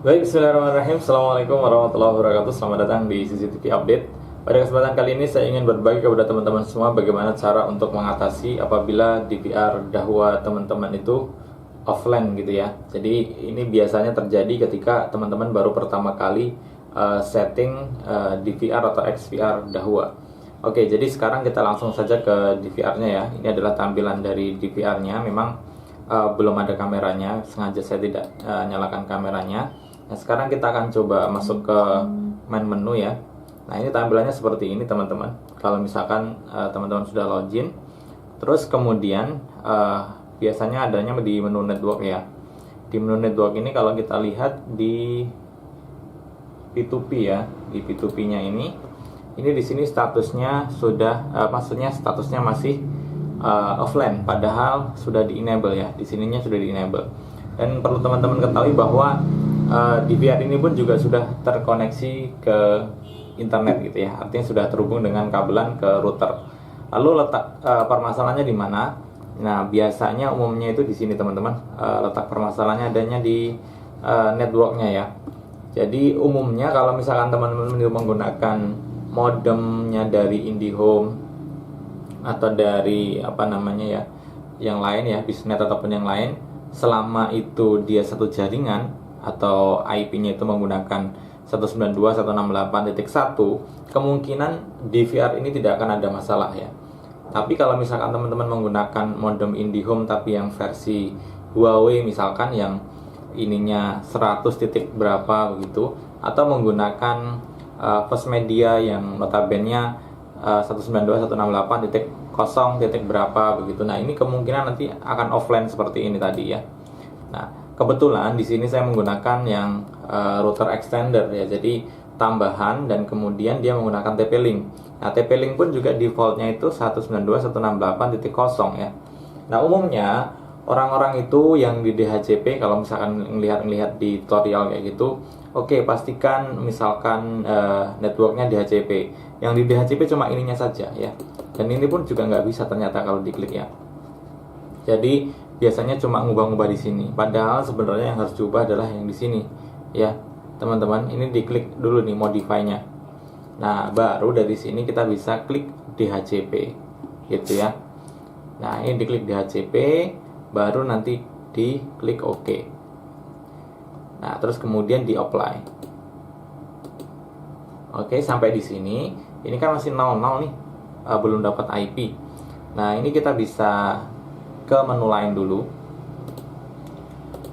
Baik, bismillahirrahmanirrahim. Assalamualaikum warahmatullahi wabarakatuh. Selamat datang di CCTV Update. Pada kesempatan kali ini saya ingin berbagi kepada teman-teman semua bagaimana cara untuk mengatasi apabila DVR Dahua teman-teman itu offline gitu ya. Jadi ini biasanya terjadi ketika teman-teman baru pertama kali setting DVR atau XVR Dahua. Oke, jadi sekarang kita langsung saja ke DVR-nya ya. Ini adalah tampilan dari DVR-nya. Memang belum ada kameranya, sengaja saya tidak nyalakan kameranya. Nah, sekarang kita akan coba masuk ke main menu ya. Nah, ini tampilannya seperti ini teman-teman. Kalau misalkan teman-teman sudah login, terus kemudian biasanya adanya di menu network ya. Di menu network ini kalau kita lihat di P2P ya, di P2P-nya ini di sini statusnya sudah, maksudnya statusnya masih offline, padahal sudah di enable ya. Di sininya sudah di enable. Dan perlu teman-teman ketahui bahwa DVR ini pun juga sudah terkoneksi ke internet gitu ya. Artinya sudah terhubung dengan kabelan ke router. Lalu letak permasalahannya di mana? Nah, biasanya umumnya itu di sini teman-teman. Letak permasalahannya adanya di networknya ya. Jadi umumnya kalau misalkan teman-teman menggunakan modemnya dari IndiHome atau dari apa namanya ya, yang lain ya, Bisnet ataupun yang lain, selama itu dia satu jaringan atau IP-nya itu menggunakan 192.168.1, kemungkinan DVR ini tidak akan ada masalah ya. Tapi kalau misalkan teman-teman menggunakan modem IndiHome tapi yang versi Huawei misalkan, yang ininya 100 titik berapa begitu, atau menggunakan First Media yang notabene 192.168.0 titik berapa begitu. Nah, ini kemungkinan nanti akan offline seperti ini tadi ya. Nah, kebetulan di sini saya menggunakan yang router extender ya. Jadi tambahan, dan kemudian dia menggunakan TP-Link. Nah, TP-Link pun juga defaultnya itu 192.168.0 ya. Nah, umumnya orang-orang itu yang di DHCP, kalau misalkan ngelihat di tutorial kayak gitu, oke, pastikan misalkan networknya DHCP. Yang di DHCP cuma ininya saja ya. Dan ini pun juga nggak bisa ternyata kalau diklik ya. Jadi biasanya cuma ngubah-ngubah di sini. Padahal sebenarnya yang harus diubah adalah yang di sini ya, teman-teman. Ini diklik dulu nih modify-nya. Nah, baru dari sini kita bisa klik DHCP gitu ya. Nah, ini diklik DHCP, baru nanti diklik OK. Nah, terus kemudian di apply. Oke, sampai di sini. Ini kan masih 00 nih, belum dapat IP. Nah, ini kita bisa ke menu lain dulu.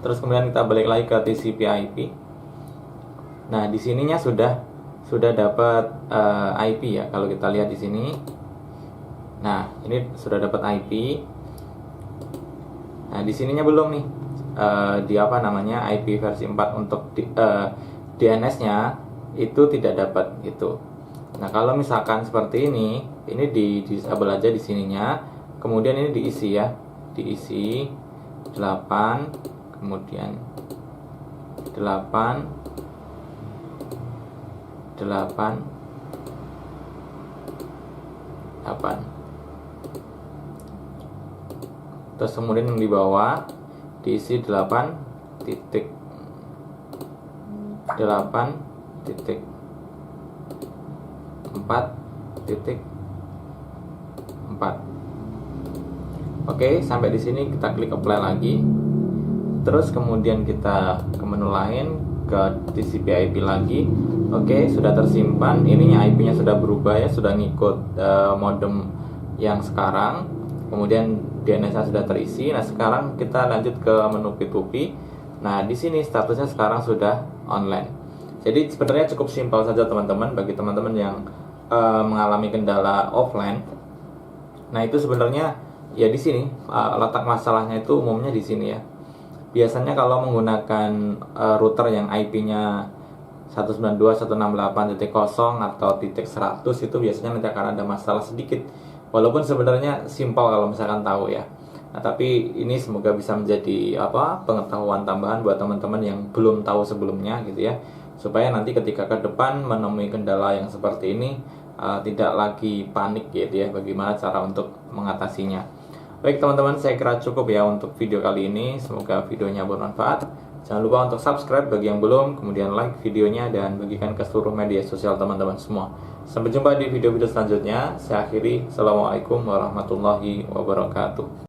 Terus kemudian kita balik lagi ke TCP/IP. Nah, di sininya sudah dapat IP ya. Kalau kita lihat di sini. Nah, ini sudah dapat IP. Nah, di sininya belum nih. Di apa namanya, IP versi 4 untuk DNS-nya itu tidak dapat gitu. Nah, kalau misalkan seperti ini di disable aja di sininya. Kemudian ini diisi ya. Diisi 8, kemudian 8 8 8. Terus kemudian yang di bawah diisi 8 titik 8 titik 4 titik 4. Oke, sampai di sini kita klik apply lagi. Terus kemudian kita ke menu lain, ke TCP/IP lagi. Oke, sudah tersimpan. Ininya IP-nya sudah berubah ya, sudah ngikut modem yang sekarang. Kemudian DNS-nya sudah terisi. Nah, sekarang kita lanjut ke menu P2P. Nah, di sini statusnya sekarang sudah online. Jadi sebenarnya cukup simpel saja teman-teman, bagi teman-teman yang mengalami kendala offline. Nah, itu sebenarnya ya di sini letak masalahnya itu umumnya di sini ya. Biasanya kalau menggunakan router yang IP-nya 192.168.0 atau .100 itu biasanya nanti akan ada masalah sedikit. Walaupun sebenarnya simpel kalau misalkan tahu ya. Nah, tapi ini semoga bisa menjadi pengetahuan tambahan buat teman-teman yang belum tahu sebelumnya gitu ya. Supaya nanti ketika ke depan menemui kendala yang seperti ini tidak lagi panik gitu ya, bagaimana cara untuk mengatasinya. Baik teman-teman, saya kira cukup ya untuk video kali ini. Semoga videonya bermanfaat. Jangan lupa untuk subscribe bagi yang belum, kemudian like videonya dan bagikan ke seluruh media sosial teman-teman semua. Sampai jumpa di video-video selanjutnya. Saya akhiri. Assalamualaikum warahmatullahi wabarakatuh.